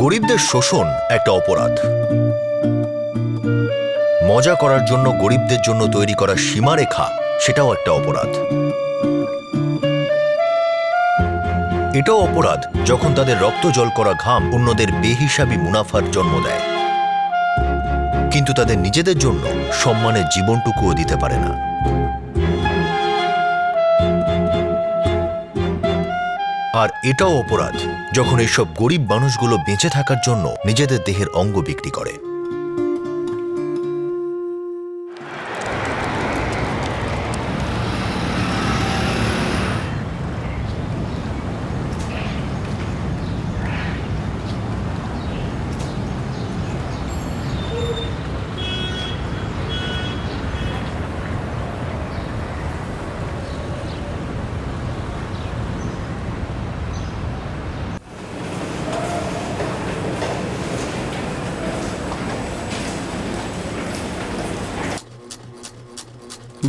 গরিবদের শোষণ একটা অপরাধ। মজা করার জন্য গরিবদের জন্য তৈরি করা সীমারেখা সেটাও একটা অপরাধ। এটাও অপরাধ যখন তাদের রক্ত জল করা ঘাম অন্যদের বেহিসাবি মুনাফার জন্ম দেয়, কিন্তু তাদের নিজেদের জন্য সম্মানের জীবনটুকুও দিতে পারে না। আর এটাও অপরাধ যখন এইসব গরিব মানুষগুলো বেঁচে থাকার জন্য নিজেদের দেহের অঙ্গ বিক্রি করে।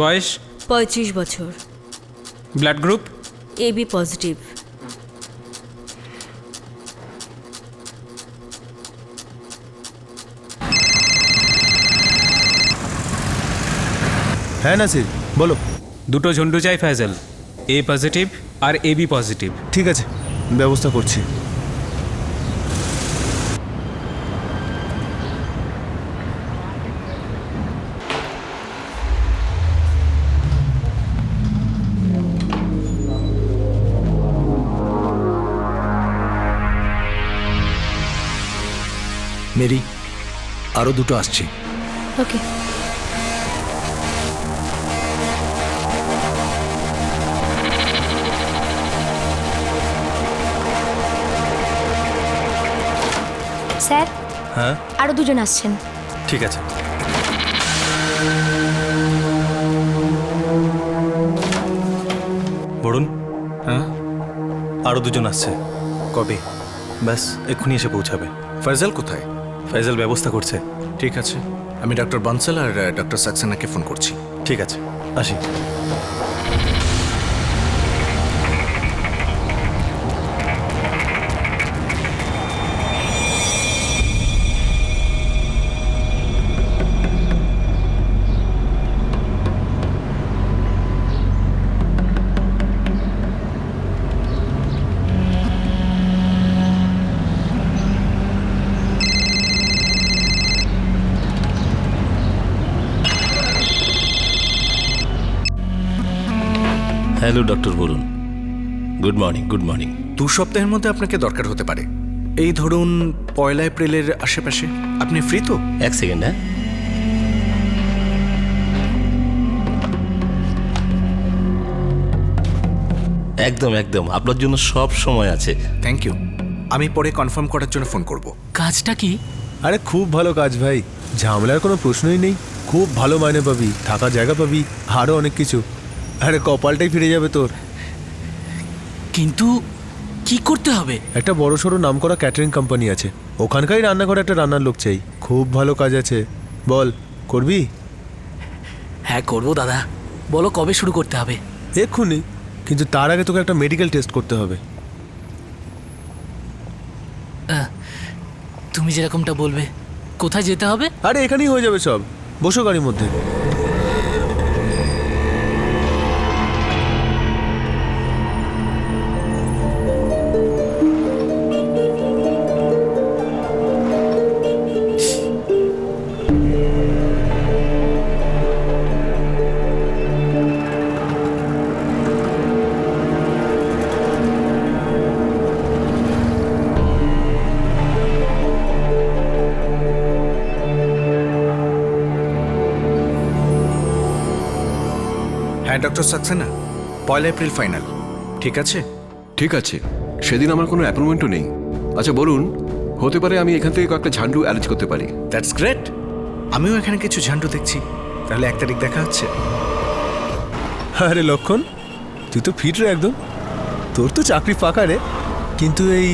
বয়স 35 বছর, ব্লাড গ্রুপ এবি পজিটিভ। হ্যাঁ নাসির, বলো। দুটো ঝন্ডু চাই ফয়জল, এ পজিটিভ আর এবি পজিটিভ। ঠিক আছে, ব্যবস্থা করছি। মেরি, আরো দুটো আসছে। ওকে। স্যার, হ্যাঁ, আরো দুজন আসছেন। ঠিক আছে। বরুণ, হ্যাঁ, আরো দুজন আসছে। কবে? ব্যাস এক্ষুনি এসে পৌঁছাবে। ফয়জাল কোথায়? ফাইজাল ব্যবস্থা করছে। ঠিক আছে, আমি ডক্টর বানসাল আর ডক্টর সাক্সেনাকে ফোন করছি। ঠিক আছে, আসি। Hello doctor Varun, good morning. Good morning. 2 সপ্তাহের মধ্যে আপনাকে দরকার হতে পারে। এই ধরুন 1 এপ্রিলের আশেপাশে। আপনি ফ্রি তো? এক সেকেন্ড। হ্যাঁ, একদম একদম, আপনার জন্য সব সময় আছে। Thank you. আমি পরে কনফার্ম করার জন্য ফোন করব। কাজটা কি? আরে খুব ভালো কাজ ভাই, ঝামেলার কোনো প্রশ্নই নেই। খুব ভালো মাইনে পাবি, থাকার জায়গা পাবি, আরও অনেক কিছু। আরে কপালটাই ফিরে যাবে তোর। কিন্তু কি করতে হবে? একটা বড় সড়ো নামকরা ক্যাটারিং কোম্পানি আছে, ওখানকারই রান্নাঘরে একটা রান্নার লোক চাই। খুব ভালো কাজ আছে, বল করবি? হ্যাঁ করবো দাদা, বলো কবে শুরু করতে হবে? এক্ষুনি, কিন্তু তার আগে তোকে একটা মেডিকেল টেস্ট করতে হবে। তুমি যেরকমটা বলবে। কোথায় যেতে হবে? আরে এখানেই হয়ে যাবে সব, বসো গাড়ির মধ্যে। হ্যাঁ ডক্টর সাক্সেনা, 1 এপ্রিল ফাইনাল। ঠিক আছে? ঠিক আছে, সেদিন আমার কোনো অ্যাপয়েন্টমেন্টও নেই। আচ্ছা বলুন, হতে পারে আমি এখান থেকে কয়েকটা ঝান্ডু অ্যারেঞ্জ করতে পারি। That's great. আমিও এখানে কিছু ঝান্ডু দেখছি। তাহলে 1 তারিখ দেখা হচ্ছে। আরে লক্ষণ, তুই তো ফিট রে একদম, তোর তো চাকরি ফাঁকা রে। কিন্তু এই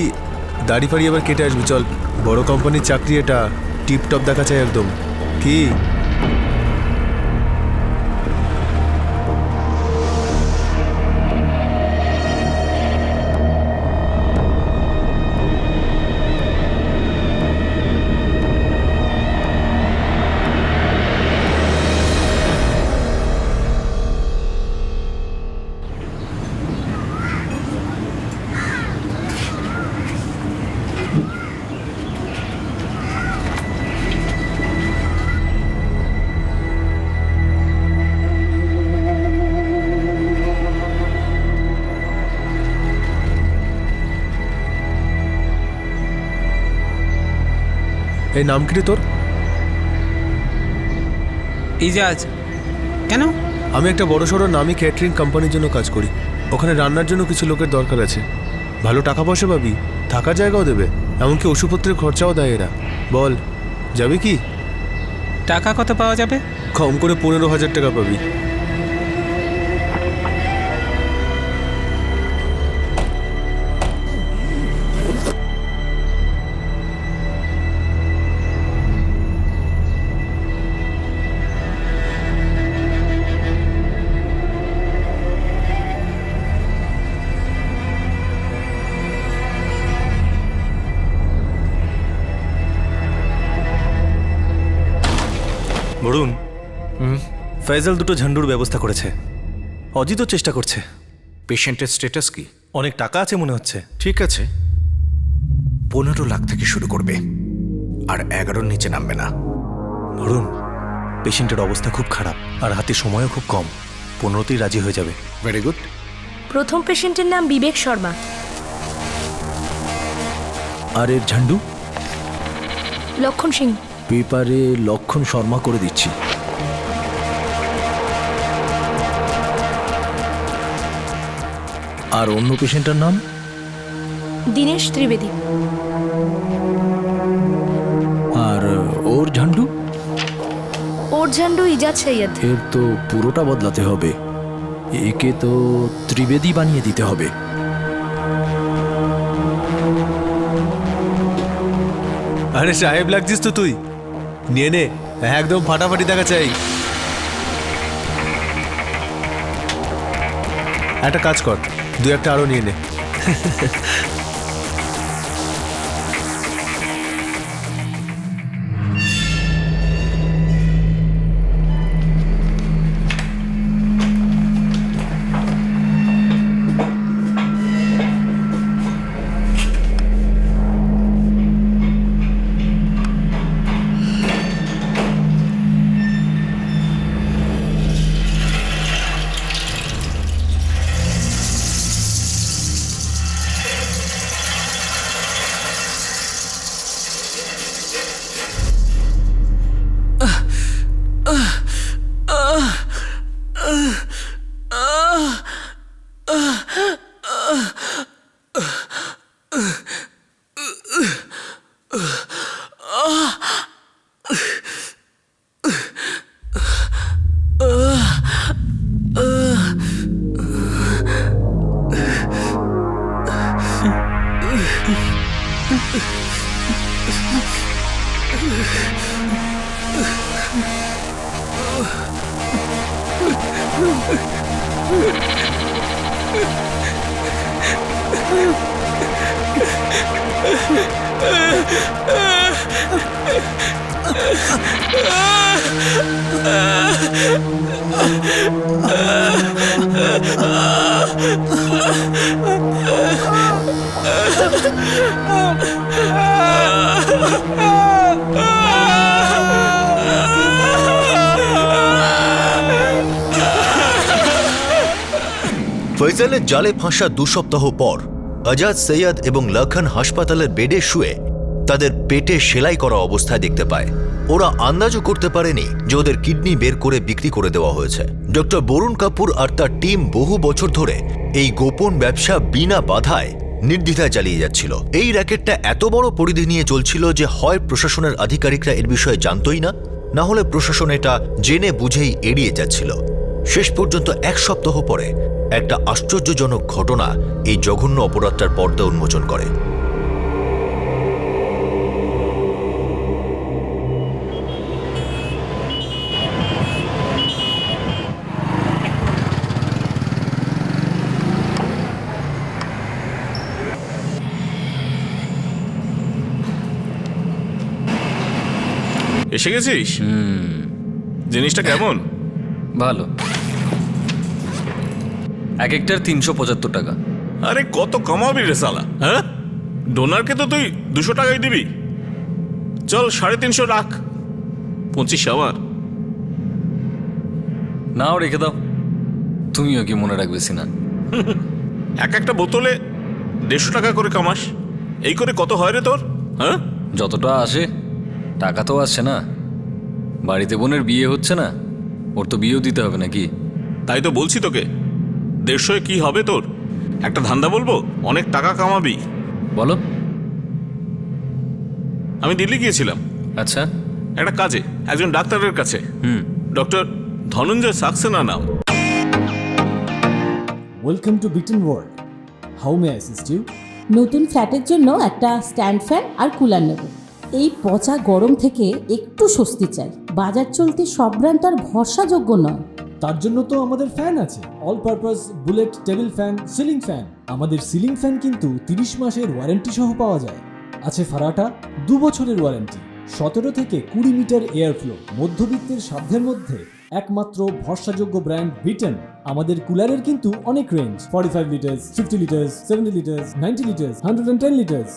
দাড়ি ফাড়ি আবার কেটে আসবি, চল। বড় কোম্পানির চাকরি, এটা টিপটপ দেখা চাই একদম। কি এই নাম কি রে তোর? ইজাজ। কেন? আমি একটা বড়সড় নামী ক্যাটারিং কোম্পানির জন্য কাজ করি। ওখানে রান্নার জন্য কিছু লোকের দরকার আছে। ভালো টাকা পয়সা পাবি, থাকার জায়গাও দেবে, এমনকি ওষুধপত্রের খরচাও দেয় এরা। বল, যাবে কি? টাকা কত পাওয়া যাবে? কম করে 15,000 টাকা পাবি। বরুণ, ফয়জল দুটো ঝান্ডুর ব্যবস্থা করেছে। অজিতও চেষ্টা করছে। পেশেন্টের স্ট্যাটাস কি? অনেক টাকা আছে মনে হচ্ছে। ঠিক আছে, 15 লাখ থেকে শুরু করবে, আর 11-র নিচে নামবে না। বরুণ, পেশেন্টের অবস্থা খুব খারাপ আর হাতে সময়ও খুব কম। 15তেই রাজি হয়ে যাবে। Very good. প্রথম পেশেন্টের নাম বিবেক শর্মা। আর এর ঝান্ডু? লক্ষণ সিং। পেপারে লক্ষণ শর্মা করে দিচ্ছি। আর অন্য পেশেন্টের নাম? দীনেশ ত্রিবেদী। আর ওর ঝান্ডু? ওর ঝান্ডু ইজাজ সৈয়দ। এর তো পুরোটা বদলাতে হবে। একে তো ত্রিবেদী বানিয়ে দিতে হবে। আরে সাহেব লাগছিস তো তুই, নিয়ে নে, একদম ফাটাফাটি দেখা চাই। একটা কাজ কর, 2-1টা আরো নিয়ে নে। ফয়জলের জালে ফাঁসা 2 সপ্তাহ পর আজাদ সৈয়দ এবং লক্ষণ হাসপাতালের বেডে শুয়ে তাদের পেটে সেলাই করা অবস্থায় দেখতে পায়। ওরা আন্দাজও করতে পারেনি যে ওদের কিডনি বের করে বিক্রি করে দেওয়া হয়েছে। ডক্টর বরুণ কাপুর আর তার টিম বহু বছর ধরে এই গোপন ব্যবসা বিনা বাধায় নির্দ্বিধায় চালিয়ে যাচ্ছিল। এই র্যাকেটটা এত বড় পরিধি নিয়ে চলছিল যে হয় প্রশাসনের আধিকারিকরা এর বিষয়ে জানতই না, না হলে প্রশাসন এটা জেনে বুঝেই এড়িয়ে যাচ্ছিল। শেষ পর্যন্ত 1 সপ্তাহ পরে একটা আশ্চর্যজনক ঘটনা এই জঘন্য অপরাধটার পর্দা উন্মোচন করে। এসে গেছিস? জিনিসটা কেমন? ভালো। এক একটার 375 টাকা। আরে কত কমাবি রে সালা, হ্যাঁ? ডোনারকে তো তুই 200 টাকাই দিবি। চল 350 রাখ, 25 আমার। নাও রেখে দাও, তুমিও কি মনে রাখবে সিনা? এক একটা বোতলে 150 টাকা করে কামাস, এই করে কত হয় রে তোর? হ্যাঁ, যতটা আসে। টাকা তো আসছে না, বাড়িতে বোনের বিয়ে হচ্ছে না, ওর তো বিয়েও দিতে হবে নাকি? তাই তো বলছি তোকে, 150 কি হবে তোর? একটা ধান্দা বলবো, অনেক টাকা কামাবি। বলো। আমি দিল্লি গিয়েছিলাম আচ্ছা। একটা কাজে, একজন ডাক্তারের কাছে। ডক্টর ধনঞ্জয় সাক্সেনা নাম। Welcome to Beaton world. How may assist you? নতুন ফ্ল্যাটের জন্য একটা স্ট্যান্ড ফ্যান আর কুলার নেব। এই পচা গরম থেকে একটু স্বস্তি চাই। বাজার চলতে সব ব্র্যান্ড আর ভরসাযোগ্য নয়। তার জন্য তো আমাদের ফ্যান আছে, all purpose bullet table fan, ceiling fan. আমাদের সিলিং ফ্যান কিন্তু 30 মাসের ওয়ারেন্টি সহ পাওয়া যায়। আছে ফারাটা 2 বছরের ওয়ারেন্টি, 17 থেকে 20 মিটার এয়ার ফ্লো। মধ্যবিত্তের সাধ্যের মধ্যে একমাত্র ভরসাযোগ্য ব্র্যান্ড বিটেন। আমাদের কুলারের কিন্তু অনেক range, 45 litres, 50 litres, 70 litres, 90 litres, 110 litres.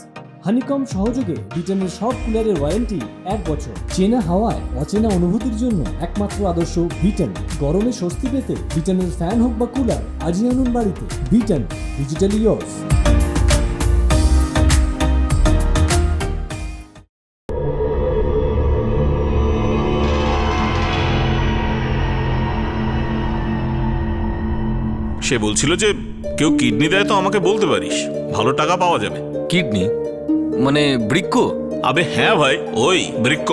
Honeycomb সহযোগে বিটেনের সব কুলারের ওয়ারেন্টি 1 বছর। চেনা হাওয়ায় অচেনা অনুভূতির জন্য একমাত্র আদর্শ বিটেন। গরমে স্বস্তি পেতে বিটেনের ফ্যান হোক বা কুলার, আজই আনুন বাড়িতে। Beaten, digitally years. সে বলছিল যে কেউ কিডনি দেয় তো আমাকে বলতে পারিস, ভালো টাকা পাওয়া যাবে। কিডনি মানে বৃক্ক? আবে হ্যাঁ ভাই, ওই বৃক্ক।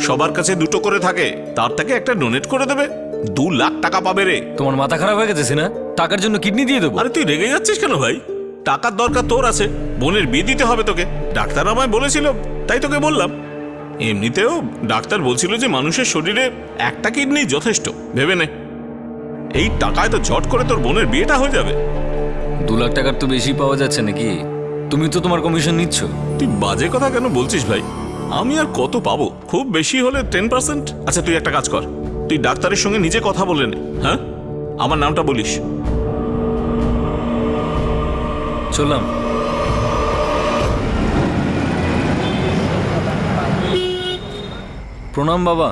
সবার কাছে 2টো করে থাকে, তার থেকে একটা ডোনেট করে দেবে, 2 লাখ টাকা পাবে রে। তোমার মাথা খারাপ হয়ে গেছে না? টাকার জন্য কিডনি দিয়ে দেবো? আরে তুই রেগে যাচ্ছিস কেন ভাই? টাকার দরকার তোর আছে, বোনের বিয়ে দিতে হবে তোকে, ডাক্তার আমায় বলেছিল, তাই তোকে বললাম। এমনিতেও ডাক্তার বলছিল যে মানুষের শরীরে একটা কিডনি যথেষ্ট, ভেবে নে। এই টাকায় তো ঝট করে তোর বোনের বিয়েটা হয়ে যাবে। 2 লাখ টাকার তো বেশি পাওয়া যাচ্ছে নাকি? তুমি তো তোমার কমিশন নিচ্ছ। তুই বাজে কথা কেন বলছিস ভাই? আমি আর কত পাবো? খুব বেশি হলে 10%। আচ্ছা তুই একটা কাজ কর, তুই ডাক্তারের সঙ্গে নিজে কথা বলে নে। হ্যাঁ, আমার নামটা বলিস। চললাম। প্রণাম বাবা।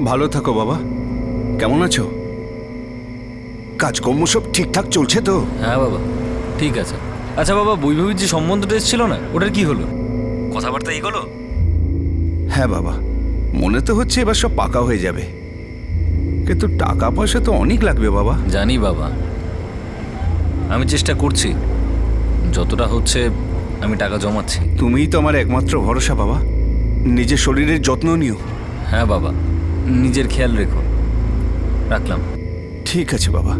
ভালো থাকো বাবা। কেমন আছো? কাজকর্ম সব ঠিকঠাক চলছে তো? হ্যাঁ বাবা, ঠিক আছে। আচ্ছা বাবা, বৈভবীর যে সম্বন্ধটা এসেছিল না, ওটার কি হলো? কথাবার্তা এগোলো? হ্যাঁ বাবা, মনে তো হচ্ছে এবার সব পাকা হয়ে যাবে, কিন্তু টাকা পয়সা তো অনেক লাগবে বাবা। জানি বাবা, আমি চেষ্টা করছি, যতটা হচ্ছে আমি টাকা জমাচ্ছি। তুমিই তো আমার একমাত্র ভরসা বাবা। নিজের শরীরের যত্ন নিও। হ্যাঁ বাবা, নিজের খেয়াল রেখো। রাখলাম। ঠিক আছে বাবা।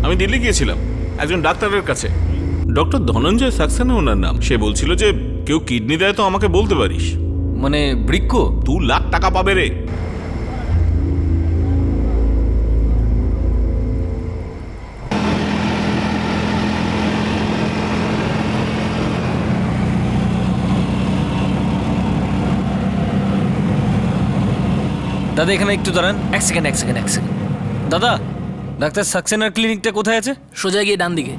আমি দিল্লি গিয়েছিলাম একজন ডাক্তারের কাছে, ডক্টর ধনঞ্জয় সাক্সেনা ওনার নাম। সে বলছিল যে কেউ কিডনি দেয় তো আমাকে বলতে পারিস। মানে বৃক্ক? 2 লাখ টাকা পাবে রে। দাদা এখানে একটু দাঁড়ান। এক সেকেন্ড। দাদা, ডাক্তার সাক্সেনার ক্লিনিকটা কোথায় আছে? সোজা গিয়ে ডান দিকে।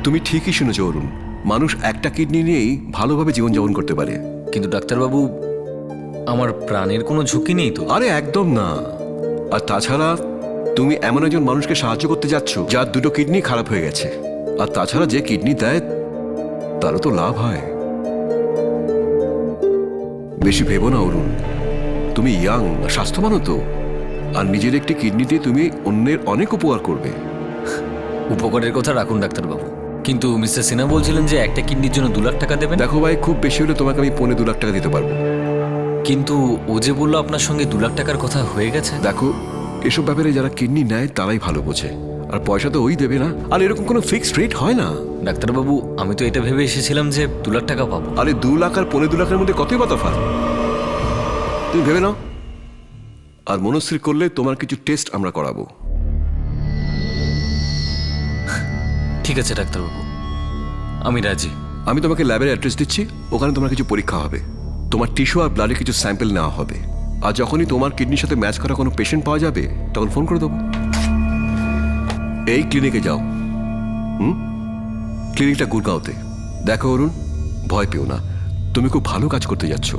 তুমি ঠিকই শুনেছ অরুণ, মানুষ একটা কিডনি নিয়েই ভালোভাবে জীবনযাপন করতে পারে। কিন্তু ডাক্তারবাবু, আমার প্রাণের কোনো ঝুঁকি নেই তো? আরে একদম না। আর তাছাড়া তুমি এমন একজন মানুষকে সাহায্য করতে যাচ্ছ যার 2টো কিডনি খারাপ হয়ে গেছে। আর তাছাড়া যে কিডনি দেয় তারও তো লাভ হয়। বেশি ভেবো না অরুণ, তুমি ইয়াং, স্বাস্থ্যবানও তো। আর নিজের একটি কিডনি দিয়ে তুমি অন্যের অনেক উপকার করবে। উপকারের কথা রাখুন ডাক্তারবাবু, কিন্তু মিস্টার সিনহা বলছিলেন যে একটা কিডনির জন্য 2 লাখ টাকা দেবেন। দেখো ভাই, খুব বেশি হলে তোমাকে আমি 2.25 লাখ টাকা দিতে পারবো। কিন্তু ও যে বললো আপনার সঙ্গে 2 লাখ টাকার কথা হয়ে গেছে। দেখো, এসব ব্যাপারে যারা কিডনি নেয় তারাই ভালো বোঝে, আর পয়সা তো ওই দেবে না। আর এরকম কোনো ফিক্সড রেট হয় না। ডাক্তারবাবু, আমি তো এটা ভেবে এসেছিলাম যে 2 লাখ টাকা পাবো। আরে 2 লাখ আর 2.25 লাখের মধ্যে কতই বা তফাৎ, তুমি ভেবে নাও। আর মনস্থির করলে তোমার কিছু টেস্ট আমরা করাবো। ঠিক আছে ডাক্তারবাবু, আমি রাজি। আমি তোমাকে ল্যাবের অ্যাড্রেস দিচ্ছি, ওখানে তোমার কিছু পরীক্ষা হবে, তোমার টিস্যু আর ব্লাডের কিছু স্যাম্পল নেওয়া হবে। আর যখনই তোমার কিডনির সাথে ম্যাচ করা কোনো পেশেন্ট পাওয়া যাবে তখন ফোন করে দেবো। এই ক্লিনিকে যাও। ক্লিনিকটা গুরগাঁওতে। দেখো অরুণ, ভয় পেও না, তুমি খুব ভালো কাজ করতে যাচ্ছ।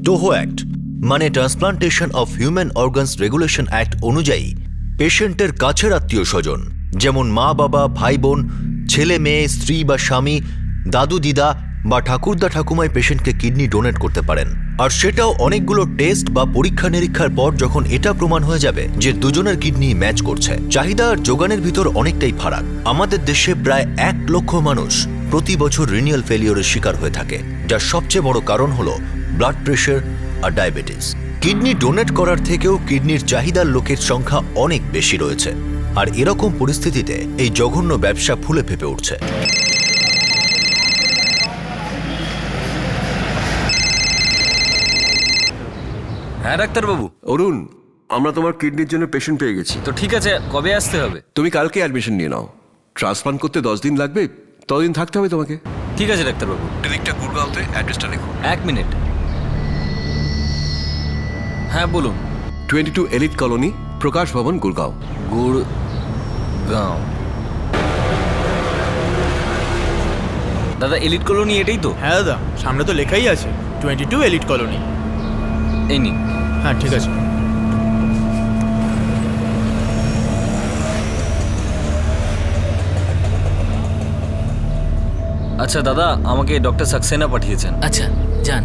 টোহো অ্যাক্ট মানে transplantation of human organs regulation act অনুযায়ী পেশেন্টের কাছের আত্মীয় স্বজন যেমন মা বাবা ভাই বোন ছেলে মেয়ে স্ত্রী বা স্বামী দাদু দিদা বা ঠাকুরদা ঠাকুমায় পেশেন্টকে কিডনি ডোনেট করতে পারেন। আর সেটাও অনেকগুলো টেস্ট বা পরীক্ষা নিরীক্ষার পর যখন এটা প্রমাণ হয়ে যাবে যে দুজনের কিডনি ম্যাচ করছে। চাহিদা আর যোগানের ভিতর অনেকটাই ফারাক। আমাদের দেশে প্রায় 1 লক্ষ মানুষ প্রতি বছর রিনিয়াল ফেলিওরের শিকার হয়ে থাকে, যার সবচেয়ে বড় কারণ হলো ব্লাড প্রেশার আর ডায়াবেটিস। কিডনি ডোনেট করার থেকেও কিডনির চাহিদার লোকের সংখ্যা অনেক বেশি রয়েছে, আর এরকম পরিস্থিতিতে এই জঘন্য ব্যবসা ফুলে ফেপে উঠছে। হ্যাঁ ডাক্তারবাবু। অরুণ, আমরা তোমার কিডনির জন্য পেশেন্ট পেয়ে গেছি। তো ঠিক আছে, কবে আসতে হবে? তুমি কালকে অ্যাডমিশন নিয়ে নাও। ট্রান্সপ্লান্ট করতে 10 দিন লাগবে, ততদিন থাকতে হবে তোমাকে। ঠিক আছে ডাক্তারবাবু। ক্লিনিকটা গুরগাঁওতে, অ্যাড্রেসটা লিখো। 1 মিনিট। হ্যাঁ বলুন। 22 এলিট কলোনি, প্রকাশ ভবন, গুরগাঁও। গুরগাঁও। দাদা এলিট কলোনি এটাই তো? হ্যাঁ দাদা, সামনে তো লেখাই আছে 22 এলিট কলোনি। এই নিন। হ্যাঁ ঠিক আছে। আচ্ছা দাদা, আমাকে ডক্টর সাক্সেনা পাঠিয়েছেন। আচ্ছা যান।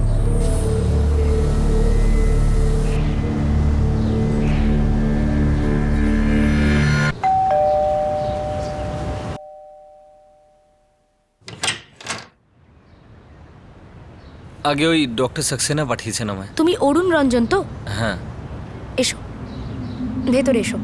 আগে ওই ডক্টর সাক্সেনা পাঠিয়েছেন আমায়। তুমি অরুণ রঞ্জন তো? হ্যাঁ। এসো, ভেতরে এসো।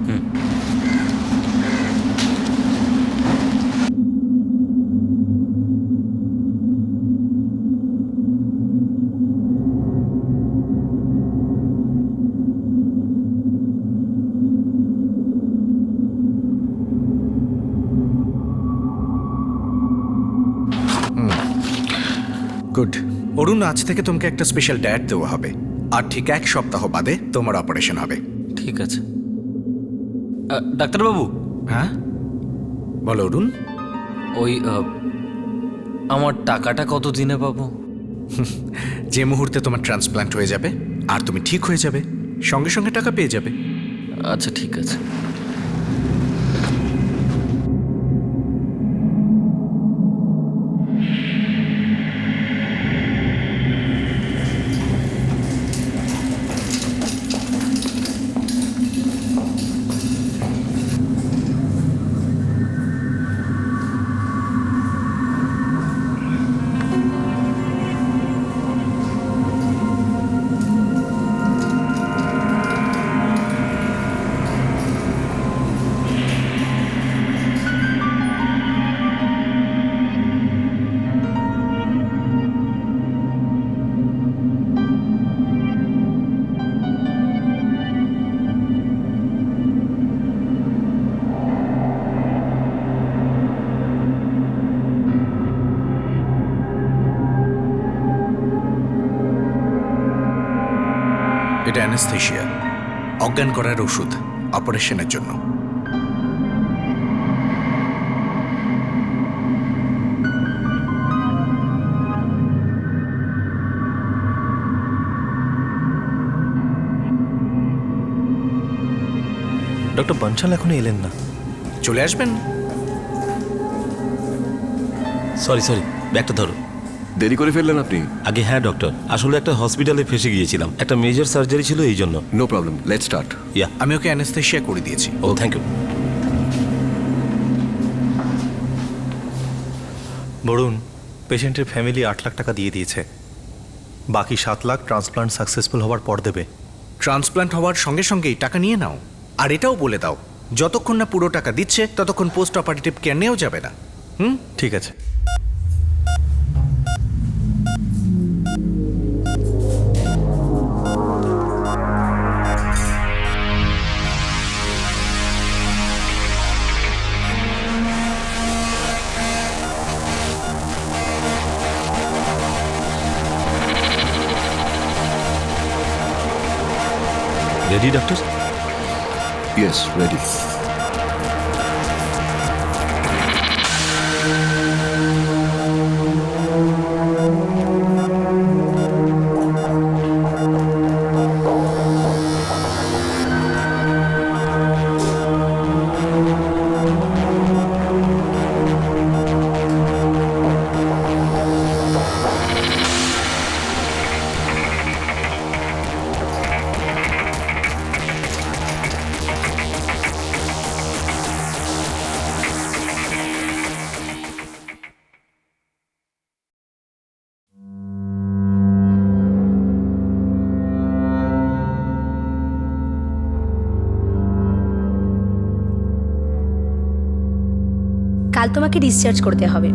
গুড। অরুণ, আজ থেকে তোমাকে একটা স্পেশাল ডায়েট দেওয়া হবে, আর ঠিক 1 সপ্তাহ বাদে তোমার অপারেশন হবে। ঠিক আছে ডাক্তারবাবু। হ্যাঁ বলো অরুণ। ওই আমার টাকাটা কত দিনে পাবো? যে মুহূর্তে তোমার ট্রান্সপ্লান্ট হয়ে যাবে আর তুমি ঠিক হয়ে যাবে, সঙ্গে সঙ্গে টাকা পেয়ে যাবে। আচ্ছা ঠিক আছে। এটা অ্যানেস্থেশিয়া, অজ্ঞান করার ওষুধ অপারেশনের জন্য। ডক্টর বনশাল এখনো এলেন না। চলে আসবেন। সরি ব্যাগটা ধরো। দেরি করে ফেললেন আপনি? আগে হ্যাঁ ডক্টর, আসলে একটা হসপিটালে ফেসে গিয়েছিলাম, একটা মেজর সার্জারি ছিল এই জন্য। No problem, let's start. Yeah, আমি ওকে অ্যানেস্থেশিয়া করে দিয়েছি। ও থ্যাংক ইউ। বরুণ, পেশেন্টের ফ্যামিলি 8 লাখ টাকা দিয়ে দিয়েছে। বাকি 7 লাখ ট্রান্সপ্লান্ট সাকসেসফুল হওয়ার পর দেবে। ট্রান্সপ্লান্ট হওয়ার সঙ্গে সঙ্গেই টাকা নিয়ে নাও। আর এটাও বলে দাও, যতক্ষণ না পুরো টাকা দিচ্ছে ততক্ষণ পোস্ট অপারেটিভ কেয়ার নেওয়া যাবে না। ঠিক আছে। Ready doctor? Yes, ready. কাল তোমাকে ডিসচার্জ করতে হবে।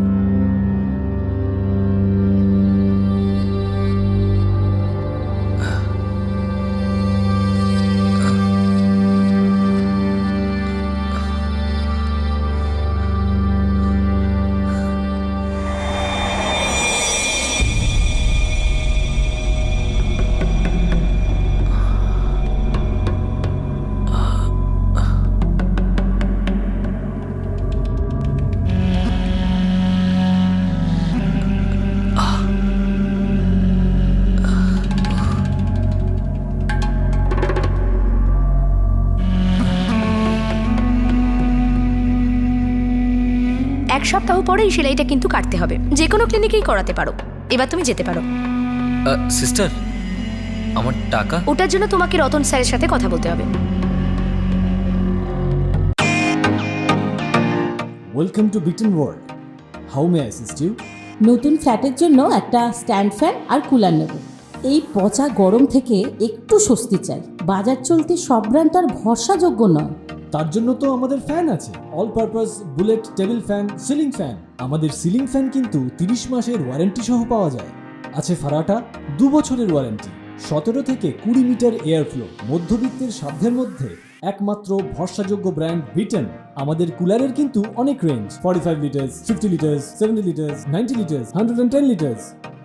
এক সপ্তাহ পরে এই সেলাইটা কিন্তু কাটতে হবে। যে কোনো ক্লিনিকেই করাতে পারো। এবার তুমি যেতে পারো। সিস্টার, আমার টাকা? ওটার জন্য তোমাকে রতন স্যারের সাথে কথা বলতে হবে। Welcome to Beaton world. How may I assist you? নতুন ফ্ল্যাটের জন্য একটা স্ট্যান্ড ফ্যান আর কুলার নেব। এই পচা গরম থেকে একটু স্বস্তি চাই। বাজার চলতে সব ব্র্যান্ড আর ভরসাযোগ্য নয়। তার জন্য তো আমাদের ফ্যান আছে, all purpose bullet table fan, ceiling fan. আমাদের সিলিং ফ্যান কিন্তু 30 মাসের ওয়ারেন্টি সহ পাওয়া যায়। আছে ফারাটা 2 বছরের ওয়ারেন্টি, 17 থেকে 20 মিটার এয়ার ফ্লো। মধ্যবিত্তের সাধ্যের মধ্যে একমাত্র ভরসাযোগ্য ব্র্যান্ড বিটন। আমাদের কুলারের কিন্তু অনেক range, 45 litres, 50 litres, 70 litres, 90 litres, 110 litres.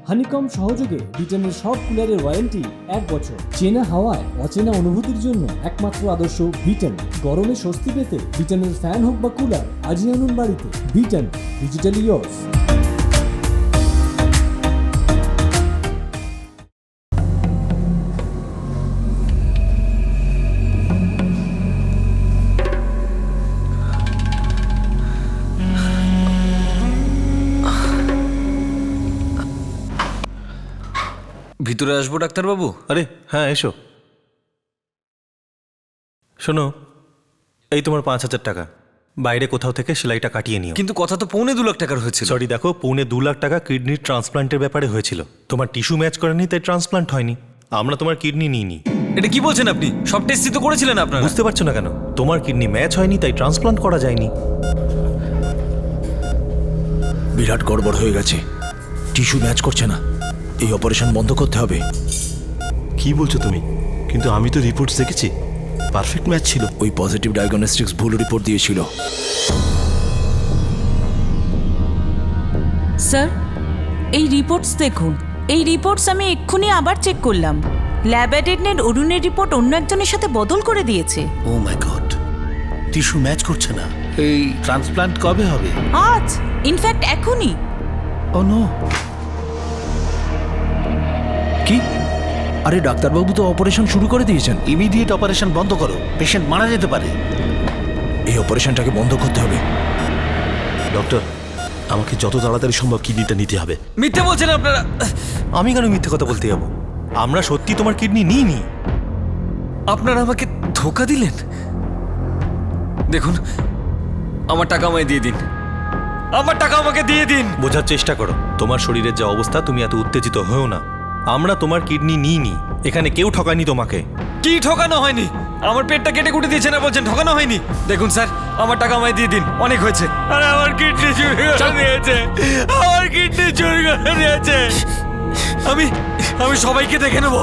Honeycomb সহযোগে বিটনের সব কুলারের ওয়ারেন্টি 1 বছর। চেনা হাওয়ায় অচেনা অনুভূতির জন্য একমাত্র আদর্শ বিটন। গরমে স্বস্তি পেতে বিটনের ফ্যান হোক বা কুলার, আজই আনুন বাড়িতে। Vuitton, digitally yours. ভিতরে আসবো ডাক্তারবাবু? আরে হ্যাঁ, এসো। শোনো, এই তোমার 5,000 টাকা। বাইরে কোথাও থেকে সেলাইটা কাটিয়ে নিও। কিন্তু কথা তো 2.25 লাখ টাকার হয়েছিল। সরি, দেখো 2.25 লাখ টাকা কিডনির ট্রান্সপ্লান্টের ব্যাপারে হয়েছিল। তোমার টিস্যু ম্যাচ করেনি তাই ট্রান্সপ্লান্ট হয়নি। আমরা তোমার কিডনি নিইনি। এটা কি বলছেন আপনি? সব টেস্টই তো করেছিলেন আপনারা। বুঝতে পারছো না কেন? তোমার কিডনি ম্যাচ হয়নি তাই ট্রান্সপ্লান্ট করা যায়নি। বিরাট গড়বড় হয়ে গেছে, টিস্যু ম্যাচ করছে না। এই অপারেশন বন্ধ করতে হবে। কি বলছো তুমি? কিন্তু আমি তো রিপোর্টস দেখেছি, পারফেক্ট ম্যাচ ছিল। ওই পজিটিভ ডায়াগনস্টিক্স ভুল রিপোর্ট দিয়েছিল। স্যার, এই রিপোর্টস দেখুন। এই রিপোর্টস আমি এক্ষুনি আবার চেক করলাম। ল্যাব অ্যাটেন্ডেন্ট অরুণের রিপোর্ট অন্য একজনের সাথে বদল করে দিয়েছে। ও মাই গড, টিস্যু ম্যাচ করছে না। এই ট্রান্সপ্লান্ট কবে হবে? আজ, ইনফ্যাক্ট এখনই। ও নো। কি? আরে ডাক্তারবাবু তো অপারেশন শুরু করে দিয়েছেন। ইমিডিয়েট অপারেশন বন্ধ করো, পেশেন্ট মারা যেতে পারে। এই অপারেশনটাকে বন্ধ করতে হবে। ডক্টর, আমাকে যত তাড়াতাড়ি সম্ভব কিডনিটা নিতে হবে। মিথ্যে বলছেন আপনারা। আমি কেন মিথ্যে কথা বলতে যাবো? আমরা সত্যি তোমার কিডনি নিইনি। আপনারা আমাকে ধোঁকা দিলেন। দেখুন, আমার টাকা আমায় দিয়ে দিন। আমার টাকা আমাকে দিয়ে দিন। বোঝার চেষ্টা করো, তোমার শরীরের যা অবস্থা, তুমি এত উত্তেজিত হও না। আমরা তোমার কিডনি নিইনি, এখানে কেউ ঠকায়নি তোমাকে। কি ঠকানো হয়নি? আমার পেটটা কেটে কুটে দিয়েছে না বলছেন ঠকানো হয়নি? দেখুন স্যার, আমার টাকা আমায় দিয়ে দিন, অনেক হয়েছে। আরে আমার কিডনি চুরি করে নিয়েছে, আমার কিডনি চুরি করে নিয়েছে। আমি সবাইকে দেখে নেবো,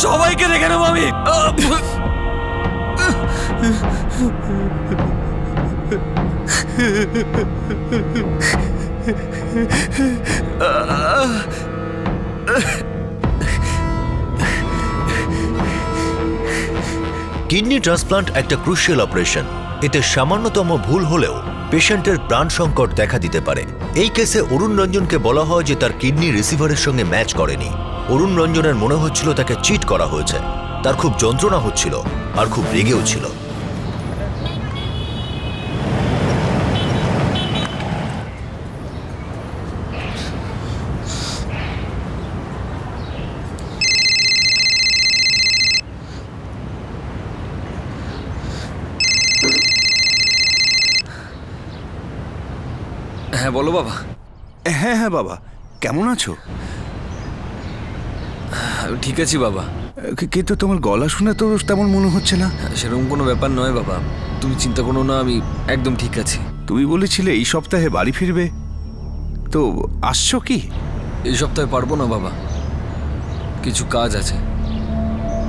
সবাইকে দেখে নেবো আমি। কিডনি ট্রান্সপ্লান্ট একটা ক্রুশিয়াল অপারেশন। এতে সামান্যতম ভুল হলেও পেশেন্টের প্রাণ সংকট দেখা দিতে পারে। এই কেসে অরুণ রঞ্জনকে বলা হয় যে তার কিডনি রিসিভারের সঙ্গে ম্যাচ করেনি। অরুণ রঞ্জনের মনে হচ্ছিল তাকে চিট করা হয়েছে। তার খুব যন্ত্রণা হচ্ছিল আর খুব রেগেও ছিল। হ্যাঁ বলো বাবা। হ্যাঁ হ্যাঁ বাবা, কেমন আছো? ঠিক আছি বাবা। কিন্তু তোমার গলা শুনে তো তেমন মনে হচ্ছে না। সেরকম কোনো ব্যাপার নয় বাবা, তুমি চিন্তা করো না, আমি একদম ঠিক আছি। তুমি বলেছিলে এই সপ্তাহে বাড়ি ফিরবে, তো আসছো কি? এই সপ্তাহে পারবো না বাবা, কিছু কাজ আছে।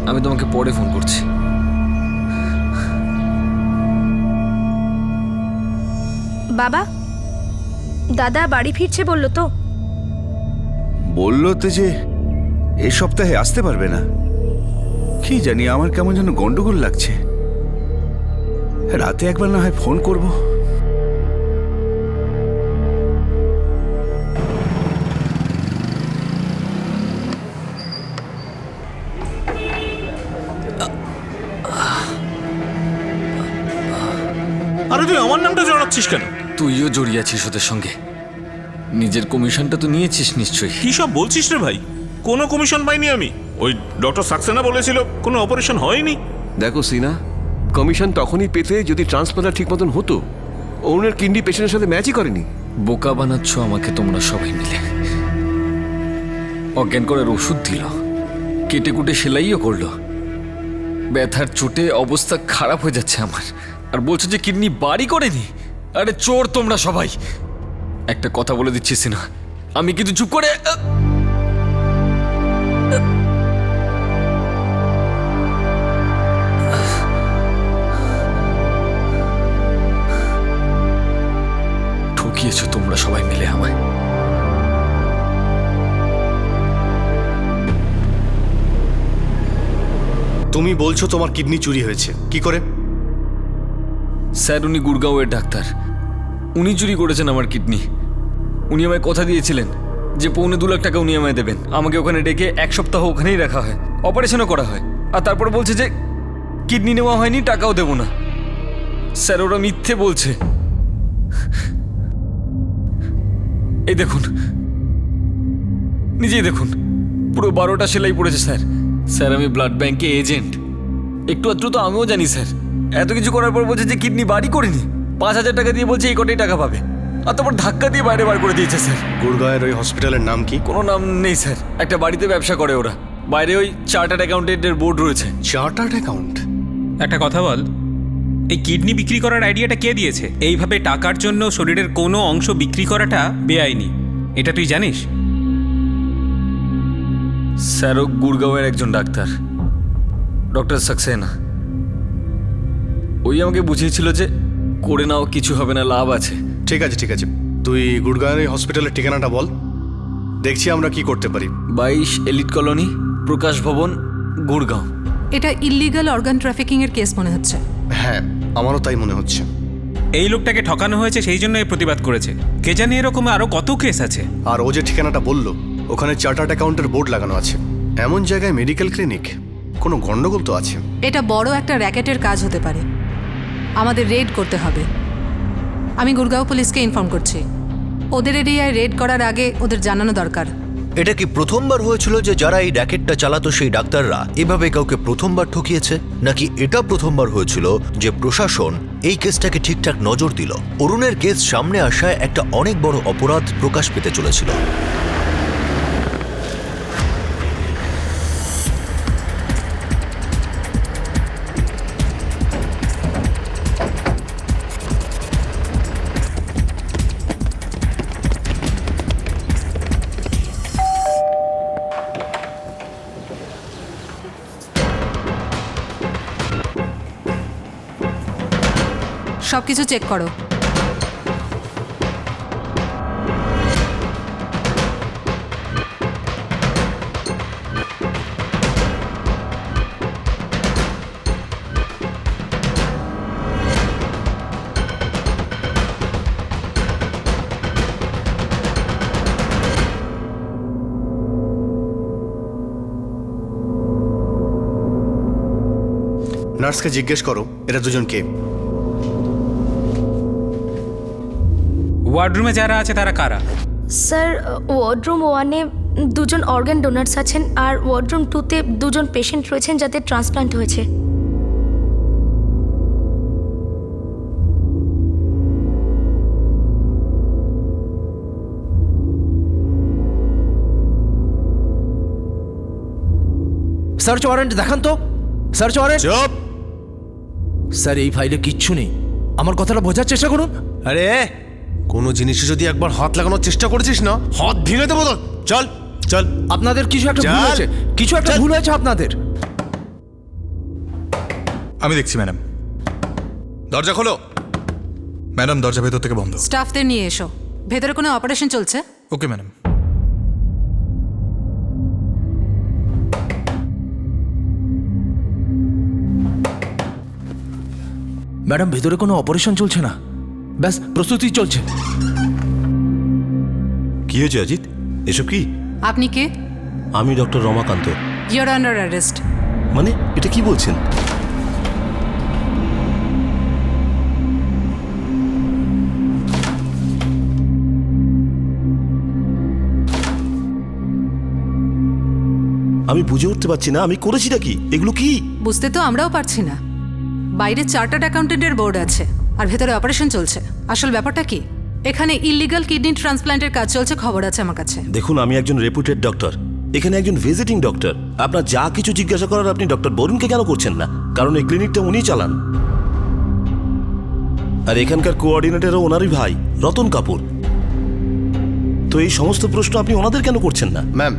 আমি তোমাকে পরে ফোন করছি। বাবা, দাদা বাড়ি ফিরছে বললো তো? বললো তো যে এই সপ্তাহে আসতে পারবে না। কি জানি, আমার কেমন যেন গন্ডগোল লাগছে। রাতে একবার না হয় ফোন করব। আরে তুই আমার নামটা জড়াচ্ছিস কেন? তুইও জড়িয়ে আছিস ওদের সঙ্গে। নিজের কমিশনটা তো নিয়েছিস নিশ্চয়ই। কি সব বলছিস রে ভাই? কোনো কমিশন পাইনি আমি। ওই ডক্টর সাক্সেনা বলেছিল কোনো অপারেশন হয়নি। দেখো সিনা, কমিশন তখনই পেতে যদি ট্রান্সপ্লান্টটা ঠিক মতন হতো। অরুণের কিডনি পেশেন্টের সাথে ম্যাচই করেনি। বোকা বানাচ্ছ আমাকে তোমরা সবাই মিলে। অজ্ঞান করার ওষুধ দিল, কেটে কুটে সেলাইও করলো। ব্যথার চোটে অবস্থা খারাপ হয়ে যাচ্ছে আমার, আর বলছো যে কিডনি বাড়ি করেনি। আরে চোর তোমরা সবাই। একটা কথা বলে দিচ্ছি সিনা, আমি কিন্তু চুপ করে ঠকিয়েছো তোমরা সবাই মিলে আমায়। তুমি বলছো তোমার কিডনি চুরি হয়েছে, কি করে? স্যার, উনি গুড়গাঁওয়ের ডাক্তার, উনি চুরি করেছেন আমার কিডনি। উনি আমায় কথা দিয়েছিলেন যে 2.25 লাখ টাকা উনি আমায় দেবেন। আমাকে ওখানে ডেকে 1 সপ্তাহ ওখানেই রাখা হয়, অপারেশনও করা হয়। আর তারপর বলছে যে কিডনি নেওয়া হয়নি, টাকাও দেবো না। স্যার, ওরা মিথ্যে বলছে। এই দেখুন, নিজেই দেখুন, পুরো 12টা সেলাই পড়েছে স্যার। স্যার, আমি ব্লাড ব্যাংকে এজেন্ট, একটু আধটু তো আমিও জানি স্যার। এত কিছু করার পর বলছে যে কিডনি বাড়ি করিনি। 5,000 টাকা দিয়ে বলছে এই কটাই টাকা পাবে, আর তারপর ধাক্কা দিয়ে বাইরে বার করে দিয়েছে স্যার। গুড়গাঁয়ের ওই হসপিটালের নাম কি? কোনো নাম নেই স্যার, একটা বাড়িতে ব্যবসা করে ওরা। বাইরে ওই চার্টার্ড অ্যাকাউন্টেন্টের বোর্ড রয়েছে। Chartered account? একটা কথা বল, এই কিডনি বিক্রি করার আইডিয়াটা কে দিয়েছে? এইভাবে টাকার জন্য শরীরের কোনো অংশ বিক্রি করাটা বেআইনি, এটা তুই জানিস? স্যার, ও গুড়গাঁওয়ের একজন ডাক্তার, ডক্টর সাক্সেনা। ওই আমাকে বুঝিয়েছিল যে করে নাও, কিছু হবে না, লাভ আছে। ঠিক আছে ঠিক আছে, তুই গুড়গাঁয়ের ওই হসপিটালের ঠিকানাটা বল, দেখছি আমরা কি করতে পারি। 22 এলিট কলোনি, প্রকাশ ভবন, গুড়গাঁও। এটা ইল্লিগাল অর্গান ট্রাফিকিং এর কেস মনে হচ্ছে। হ্যাঁ, আমারও তাই মনে হচ্ছে। এই লোকটাকে ঠকানো হয়েছে, সেই জন্য এই প্রতিবাদ করেছে। কে জানি এরকম আরো কত কেস আছে। আর ও যে ঠিকানাটা বললো, ওখানে চার্টার্ড অ্যাকাউন্টের বোর্ড লাগানো আছে। এমন জায়গায় মেডিকেল ক্লিনিক, কোনো গন্ডগোল তো আছে। এটা বড় একটা র্যাকেটের কাজ হতে পারে, আমাদের রেড করতে হবে। আমি গুড়গাঁও পুলিশকে ইনফর্ম করছি। ওদের এরিয়ায় রেড করার আগে ওদের জানানো দরকার। এটা কি প্রথমবার হয়েছিল যে যারা এই র্যাকেটটা চালাতো সেই ডাক্তাররা এভাবে কাউকে প্রথমবার ঠকিয়েছে, নাকি এটা প্রথমবার হয়েছিল যে প্রশাসন এই কেসটাকে ঠিকঠাক নজর দিল? অরুণের কেস সামনে আসায় একটা অনেক বড় অপরাধ প্রকাশ পেতে চলেছিল। সব কিছু চেক করো। নার্সকে জিজ্ঞেস করো এরা দুজন কে। ওয়ার্ডরুমে যারা আছে তারা কারা? স্যার, ওয়ার্ডরুম 1-এ 2জন অর্গান ডোনার্স আছেন আর ওয়ার্ডরুম 2-তে 2জন পেশেন্ট রয়েছেন যাদের ট্রান্সপ্লান্ট হয়েছে। সার্চ ওয়ারেন্ট দেখান তো, সার্চ ওয়ারেন্ট। চুপ! স্যার এই ফাইলে কিচ্ছু নেই, আমার কথাটা বোঝার চেষ্টা করুন। আরে কোনো জিনিসে যদি একবার হাত লাগানোর চেষ্টা করেছিস না, হাত ভেঙে দেবো তোর। চল চল। আপনাদের কিছু একটা ভুল হয়েছে, কিছু একটা ভুল হয়েছে আপনাদের। আমি দেখছি ম্যাডাম। দরজা খোলো। ম্যাডাম দরজা ভেতর থেকে বন্ধ। স্টাফদের নিয়ে এসো, ভেতরে কোনো অপারেশন চলছে। Okay madam. ম্যাডাম ভেতরে কোনো অপারেশন চলছে না, ব্যাস প্রস্তুতি চলছে। কি হয়েছে অজিত, এসব কি? আপনি কে? আমি doctor Ramakanta. Your under arrest. মানে এটা কি বলছেন? আমি বুঝে উঠতে পারছি না আমি করেছিটা কি, এগুলো কি? বুঝতে তো আমরাও পারছি না। বাইরে চার্টার্ড অ্যাকাউন্টেন্টের বোর্ড আছে আর ভেতরে অপারেশন চলছে। আসল ব্যাপারটা কি? এখানে ইলিগাল কিডনি ট্রান্সপ্ল্যান্টের কাজ চলছে, খবর আছে আমার কাছে। দেখুন আমি একজন রেপুটেড ডক্টর, এখানে একজন ভিজিটিং ডক্টর। আপনার যা কিছু জিজ্ঞাসা করার আপনি ডক্টর বরুণকে কেন করছেন না? কারণ এই ক্লিনিকটা উনিই চালান, আর এখানকার কোঅর্ডিনেটরও ওনারই ভাই রতন কাপুর। তো এই সমস্ত প্রশ্ন আপনি ওনাদের কেন করছেন না? ম্যাম,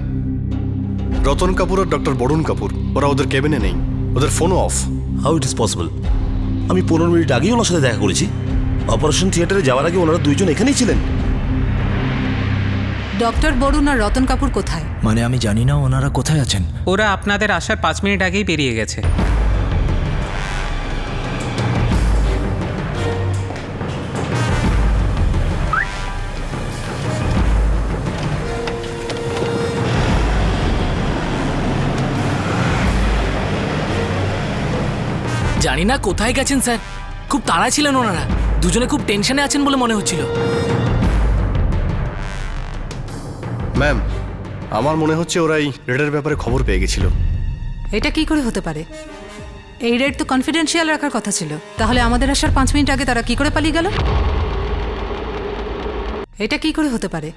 রতন কাপুর আর ডক্টর বরুণ কাপুর ওরা ওদের কেবিনে নেই, ওদের ফোনও of. How it is possible? আমি 15 মিনিট আগেই ওনার সাথে দেখা করেছি। অপারেশন থিয়েটারে যাওয়ার আগে ওনারা দুইজন এখানেই ছিলেন। ডক্টর বরুণ আর রতন কাপুর কোথায়? মানে আমি জানি না ওনারা কোথায় আছেন। ওরা আপনাদের আসার 5 মিনিট আগেই বেরিয়ে গেছে। জানি না কোথায় গেছেন স্যার, খুব তাড়া ছিলেন ওনারা, দুজনে খুব টেনশনে আছেন বলে মনে হচ্ছিল। ম্যাম, আমার মনে হচ্ছে ওরা এই রেডের ব্যাপারে খবর পেয়ে গেছিল। এটা কি করে হতে পারে? এই রেড তো কনফিডেন্সিয়াল রাখার কথা ছিল, তাহলে আমাদের আসার 5 মিনিট আগে তারা কি করে পালিয়ে গেল? এটা কি করে হতে পারে?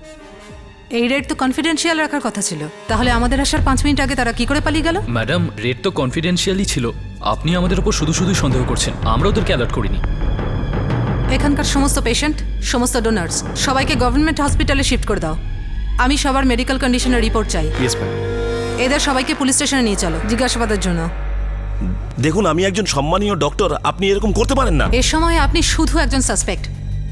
এই রেড তো কনফিডেন্সিয়াল রাখার কথা ছিল, তাহলে আমাদের আসার 5 মিনিট আগে তারা কি করে পালিয়ে গেল? ম্যাডাম, রেড তো কনফিডেন্সিয়ালই ছিল, আপনি আমাদের উপর শুধু শুধু সন্দেহ করছেন, আমরা ওদেরকে অ্যালার্ট করিনি। এখানকার সমস্ত পেশেন্ট, সমস্ত ডোনার্স সবাইকে গভর্নমেন্ট হসপিটালে শিফট করে দাও। আমি সবার মেডিকেল কন্ডিশনের রিপোর্ট চাই। Yes ma'am. এদের সবাইকে পুলিশ স্টেশনে নিয়ে চলো জিজ্ঞাসাবাদের জন্য। দেখুন আমি একজন সম্মানীয় ডক্টর, আপনি এরকম করতে পারেন না। এ সময় আপনি শুধু একজন সাসপেক্ট।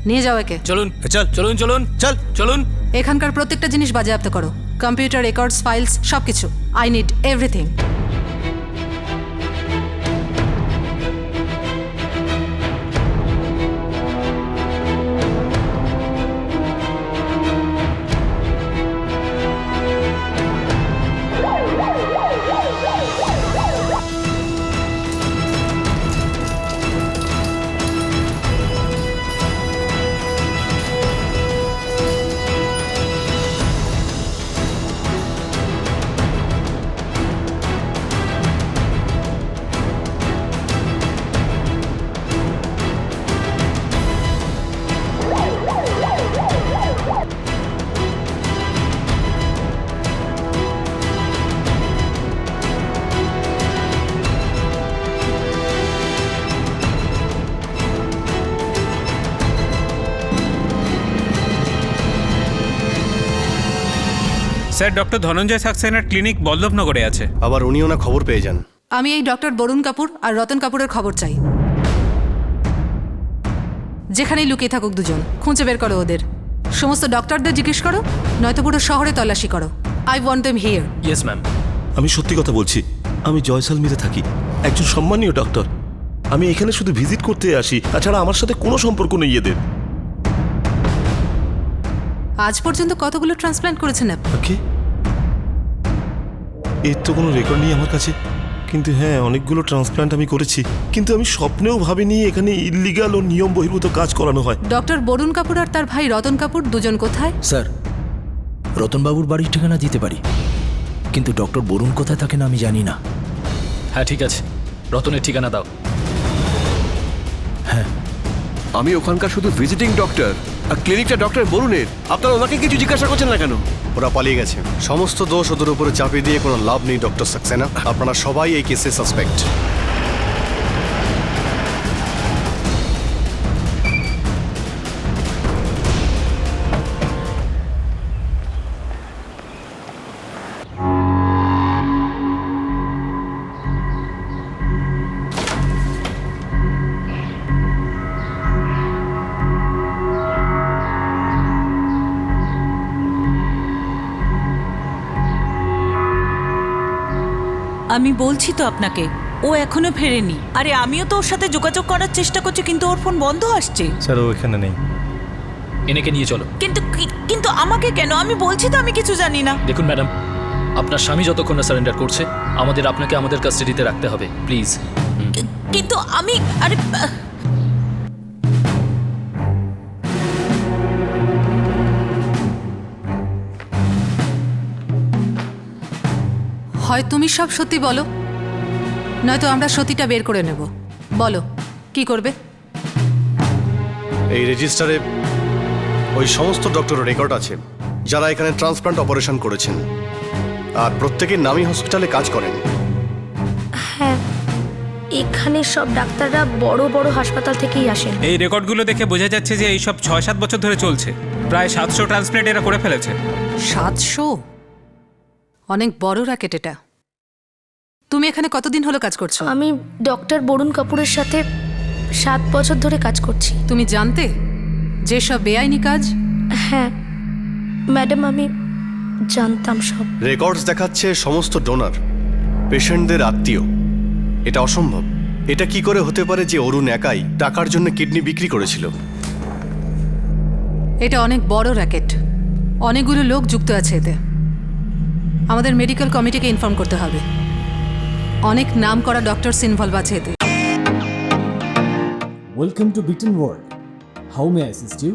নিয়ে যাও একে। চলুন চল চলুন চলুন চল চলুন। এখানকার প্রত্যেকটা জিনিস বাজেয়াপ্ত করো, কম্পিউটার, রেকর্ডস, ফাইলস, সবকিছু। I need everything. Sir, doctor Dhananjay সাক্সেনার ক্লিনিক বল্লভনগরে আছে। আবার উনিও না খবর পেয়ে যান। আমি এই ডক্টর বরুণ কাপুর আর রতন কাপুরের খবর চাই। যেখানেই লুকিয়ে থাকুক দুজন, খুঁজে বের করো ওদের। সমস্ত ডক্টরদের জিজ্ঞেস করো, নয়তো পুরো শহরে তল্লাশি করো। I want them here. Yes ma'am. আমি সত্যি কথা বলছি, আমি জয়সালমীরে থাকি, একজন সম্মানীয় ডক্টর। আমি এখানে শুধু ভিজিট করতে আসি, তাছাড়া আমার সাথে কোনো সম্পর্ক নেই এদের। আজ পর্যন্ত কতগুলো ট্রান্সপ্ল্যান্ট করেছেন আপনি? ওকে, এর তো কোনো রেকর্ড নেই আমার কাছে, কিন্তু হ্যাঁ অনেকগুলো ট্রান্সপ্ল্যান্ট আমি করেছি। কিন্তু আমি স্বপ্নেও ভাবিনি এখানে ইল্লিগাল ও নিয়ম বহির্ভূত কাজ করানো হয়। ডক্টর বরুণ কাপুর আর তার ভাই রতন কাপুর দুজন কোথায়? স্যার, রতনবাবুর বাড়ির ঠিকানা দিতে পারি, কিন্তু ডক্টর বরুণ কোথায় থাকেন আমি জানি না। হ্যাঁ ঠিক আছে, রতনের ঠিকানা দাও। হ্যাঁ, আমি ওখানকার শুধু ভিজিটিং ডক্টর, আর ক্লিনিকটা ডক্টর বরুণের। আপনারা ওনাকে কিছু জিজ্ঞাসা করছেন না কেন? ওরা পালিয়ে গেছে। সমস্ত দোষ ওদের উপরে চাপিয়ে দিয়ে কোনো লাভ নেই ডক্টর সাক্সেনা। আপনারা সবাই এই কেসে সাসপেক্ট। আমি বলছি তো আপনাকে, ও এখনো ফেরেনি। আরে আমিও তো ওর সাথে যোগাযোগ করার চেষ্টা করছি, কিন্তু ওর ফোন বন্ধ আসছে। স্যার ও এখানে নেই। এনেকে নিয়ে চলো। কিন্তু আমাকে কেন? আমি বলছি তো আমি কিছু জানি না। দেখুন ম্যাডাম, আপনার স্বামী যতক্ষণ না সারেন্ডার করছে, আপনাকে আমাদের কাস্টাডিতে রাখতে হবে, প্লিজ। কিন্তু আমি আরে হয় তুমি সব সত্যি বলো, নয়তো আমরা সত্যিটা বের করে নেব। বলো কি করবে? এই রেজিস্টারে ওই সমস্ত ডক্টরের রেকর্ড আছে যারা এখানে ট্রান্সপ্লান্ট অপারেশন করেছেন, আর প্রত্যেকের নামী হসপিটালে কাজ করেন। হ্যাঁ, এখানে সব ডাক্তাররা বড় বড় হাসপাতাল থেকেই আসেন। এই রেকর্ডগুলো দেখে বোঝা যাচ্ছে যে এই সব 6-7 বছর ধরে চলছে। প্রায় 700 ট্রান্সপ্ল্যান্ট এরা করে ফেলেছে। 700? অনেক বড় র্যাকেট এটা। তুমি এখানে কতদিন হলো কাজ করছো? আমি ডক্টর বরুণ কাপুরের সাথে 7 বছর ধরে কাজ করছি। তুমি জানতে যে সব বেআইনি কাজ? হ্যাঁ ম্যাডাম, আমি জানতাম সব। রেকর্ডস দেখাচ্ছে সমস্ত ডোনার পেশেন্টদের আত্মীয়। এটা অসম্ভব। এটা কি করে হতে পারে যে অরুণ একাই টাকার জন্য কিডনি বিক্রি করেছিল? এটা অনেক বড় র্যাকেট, অনেকগুলো লোক যুক্ত আছে এতে। আমাদের মেডিকেল কমিটিকে ইনফর্ম করতে হবে। অনেক নাম করা ডক্টরস ইনভলভ আছে এতে। Welcome to Beaton world. How may I assist you?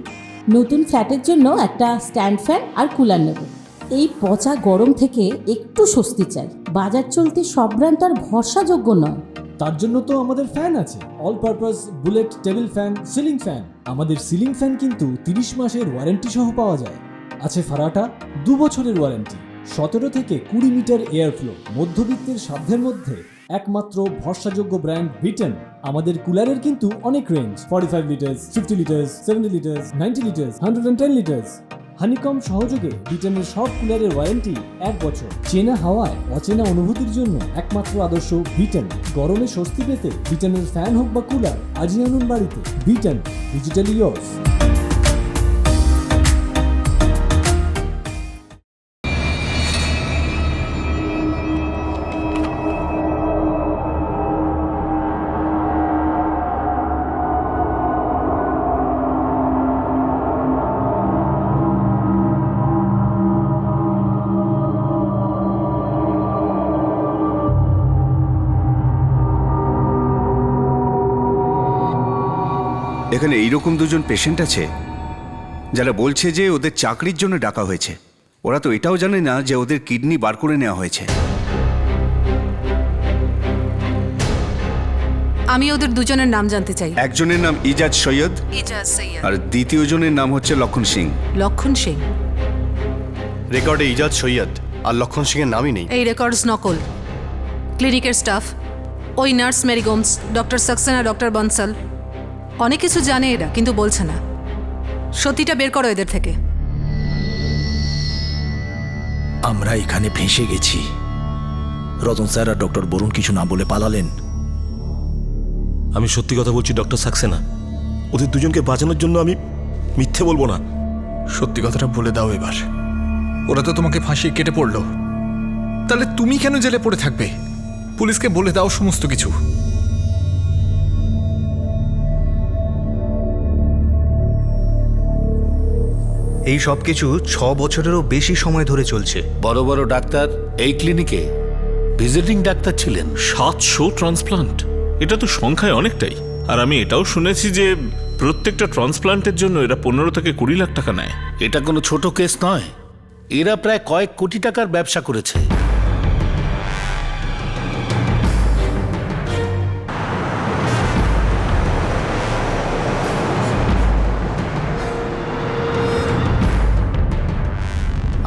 নতুন ফ্ল্যাটের জন্য একটা স্ট্যান্ড ফ্যান আর কুলার নেব। এই পচা গরম থেকে একটু স্বস্তি চাই। বাজার চলতে সব ব্র্যান্ড তো আর ভরসাযোগ্য নয়। তার জন্য তো আমাদের ফ্যান আছে, all purpose bullet table fan, ceiling fan. আমাদের সিলিং ফ্যান কিন্তু 30 মাসের ওয়ারেন্টি সহ পাওয়া যায়। আছে ফারাটা 2 বছরের ওয়ারেন্টি, 17 থেকে 20 মিটার এয়ার ফ্লো, মধ্যবিত্তের সাধ্যের মধ্যে একমাত্র ভরসাযোগ্য ব্র্যান্ড বিটন। আমাদের কুলারের কিন্তু অনেক range, 45 litres, 50 litres, 70 litres, 90 litres, 110 litres. Honeycomb সহযোগে বিটনের সব কুলারের ওয়ারেন্টি 1 বছর। চেনা হাওয়ায় অচেনা অনুভূতির জন্য একমাত্র আদর্শ বিটন। গরমে স্বস্তি পেতে বিটনের ফ্যান হোক বা কুলার, আজই আনুন বাড়িতে। Vuitton, digitally yours. এখানে এইরকম দুজন পেশেন্ট আছে যারা বলছে যে ওদের চাকরির জন্য ডাকা হয়েছে। ওরা তো এটাও জানে না যে ওদের কিডনি বার করে নেওয়া হয়েছে। আমি ওদের দুজনের নাম জানতে চাই। একজনের নাম ইজাজ সৈয়দ, আর দ্বিতীয় জনের নাম হচ্ছে লক্ষণ সিং। লক্ষণ সিং? রেকর্ডে ইজাজ সৈয়দ আর লক্ষণ সিং এর নামই নেই। এই রেকর্ডস নকল। ক্লিনিকের স্টাফ, ওই nurse Mary Gomes, doctor Saxena, doctor Bansal, অনেক কিছু জানে এরা, কিন্তু বলছে না। সত্যিটা বের করো এদের থেকে। আমরা এখানে ফেঁসে গেছি। রতন স্যার আর ডক্টর বরুণ কিছু না বলে পালালেন। আমি সত্যি কথা বলছি ডক্টর সাক্সেনা, ওদের দুজনকে বাঁচানোর জন্য আমি মিথ্যে বলবো না। সত্যি কথাটা বলে দাও এবার। ওরা তো তোমাকে ফাঁসিয়ে কেটে পড়লো, তাহলে তুমি কেন জেলে পড়ে থাকবে? পুলিশকে বলে দাও সমস্ত কিছু। এই সব কিছু 6 বছরেরও বেশি সময় ধরে চলছে। বড় বড় ডাক্তার এই ক্লিনিকে ভিজিটিং ডাক্তার ছিলেন। 700 ট্রান্সপ্লান্ট, এটা তো সংখ্যায় অনেকটাই। আর আমি এটাও শুনেছি যে প্রত্যেকটা ট্রান্সপ্লান্টের জন্য এরা 15 থেকে 20 লাখ টাকা নেয়। এটা কোনো ছোট কেস নয়, এরা প্রায় কয়েক কোটি টাকার ব্যবসা করেছে।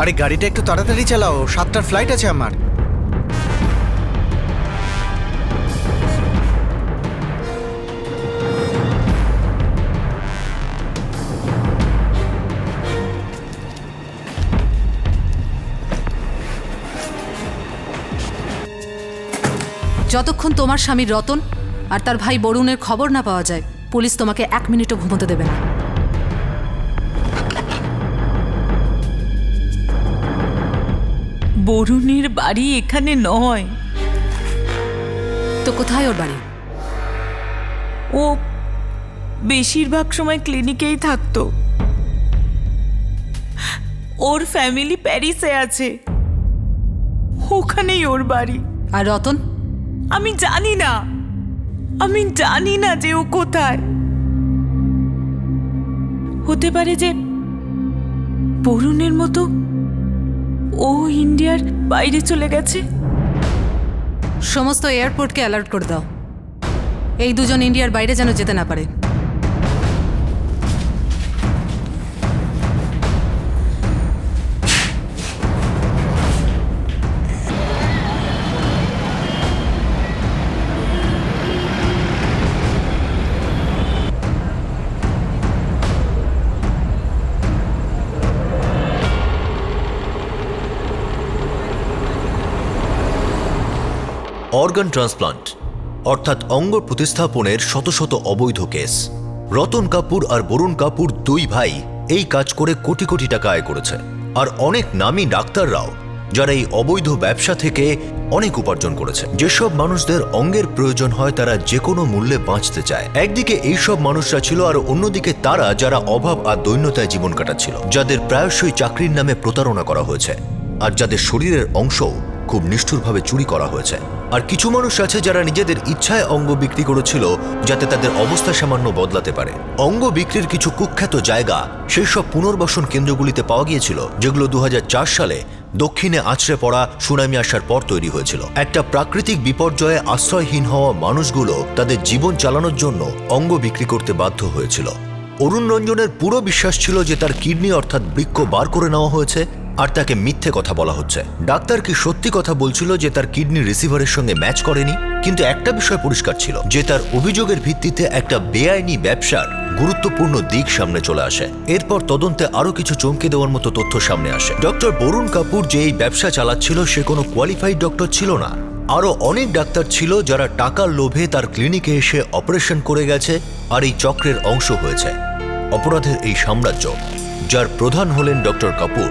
আরে গাড়িটা একটু তাড়াতাড়ি চালাও, 7টার ফ্লাইট আছে আমার। যতক্ষণ তোমার স্বামী রতন আর তার ভাই বরুণের খবর না পাওয়া যায়, পুলিশ তোমাকে 1 মিনিটও ঘুমোতে দেবে না। বরুণের বাড়ি এখানে নয়। তো কোথায় ওর বাড়ি? ও বেশিরভাগ সময় ক্লিনিকেই থাকতো। ওর ফ্যামিলি প্যারিসে আছে, ওখানেই ওর বাড়ি। আর রতন? আমি জানি না, আমি জানি না যে ও কোথায়। হতে পারে যে বরুণের মতো ও ইন্ডিয়ার বাইরে চলে গেছে। সমস্ত এয়ারপোর্টকে অ্যালার্ট করে দাও, এই দুজন ইন্ডিয়ার বাইরে যেন যেতে না পারে। অর্গান ট্রান্সপ্লান্ট অর্থাৎ অঙ্গ প্রতিস্থাপনের শত শত অবৈধ কেস। রতন কাপুর আর বরুণ কাপুর দুই ভাই এই কাজ করে কোটি কোটি টাকা আয় করেছে। আর অনেক নামী ডাক্তাররাও যারা এই অবৈধ ব্যবসা থেকে অনেক উপার্জন করেছে। যেসব মানুষদের অঙ্গের প্রয়োজন হয় তারা যে কোনো মূল্যে বাঁচতে চায়। একদিকে এইসব মানুষরা ছিল, আর অন্যদিকে তারা যারা অভাব আর দৈন্যতায় জীবন কাটাচ্ছিল, যাদের প্রায়শই চাকরির নামে প্রতারণা করা হয়েছে, আর যাদের শরীরের অংশও খুব নিষ্ঠুরভাবে চুরি করা হয়েছে। আর কিছু মানুষ আছে যারা নিজেদের ইচ্ছায় অঙ্গ বিক্রি করেছিল যাতে তাদের অবস্থা সামান্য বদলাতে পারে। অঙ্গ বিক্রির কিছু কুখ্যাত জায়গা সেই সব পুনর্বাসন কেন্দ্রগুলিতে পাওয়া গিয়েছিল, যেগুলো 2004 সালে দক্ষিণে আছড়ে পড়া সুনামি আসার পর তৈরি হয়েছিল। একটা প্রাকৃতিক বিপর্যয়ে আশ্রয়হীন হওয়া মানুষগুলো তাদের জীবন চালানোর জন্য অঙ্গ বিক্রি করতে বাধ্য হয়েছিল। অরুণ রঞ্জনের পুরো বিশ্বাস ছিল যে তার কিডনি অর্থাৎ বৃক্ক বার করে নেওয়া হয়েছে, আর তাকে মিথ্যে কথা বলা হচ্ছে। ডাক্তার কি সত্যি কথা বলছিল যে তার কিডনি রিসিভারের সঙ্গে ম্যাচ করেনি? কিন্তু একটা বিষয় পরিষ্কার ছিল যে তার অভিযোগের ভিত্তিতে একটা বেআইনি ব্যবসার গুরুত্বপূর্ণ দিক সামনে চলে আসে। এরপর তদন্তে আরো কিছু চমকে দেওয়ার মতো তথ্য সামনে আসে। ডক্টর বরুণ কাপুর যে এই ব্যবসা চালাচ্ছিল সে কোনো কোয়ালিফাইড ডক্টর ছিল না। আরো অনেক ডাক্তার ছিল যারা টাকার লোভে তার ক্লিনিকে এসে অপারেশন করে গেছে আর এই চক্রের অংশ হয়েছে। অপরাধের এই সাম্রাজ্য, যার প্রধান হলেন ডক্টর কাপুর,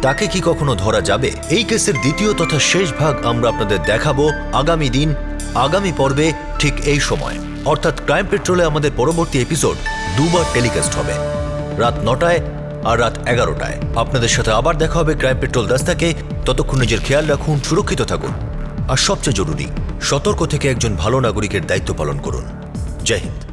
তাকে কি কখনো ধরা যাবে? এই কেসের দ্বিতীয় তথা শেষ ভাগ আমরা আপনাদের দেখাবো আগামী দিন, আগামী পর্বে, ঠিক এই সময়, অর্থাৎ ক্রাইম পেট্রোলে আমাদের পরবর্তী এপিসোড দুবার টেলিকাস্ট হবে, রাত 9টায় আর রাত 11টায়। আপনাদের সাথে আবার দেখা হবে ক্রাইম পেট্রোল 10 থেকে। ততক্ষণ নিজের খেয়াল রাখুন, সুরক্ষিত থাকুন, আর সবচেয়ে জরুরি, সতর্ক থেকে একজন ভালো নাগরিকের দায়িত্ব পালন করুন। জয় হিন্দ।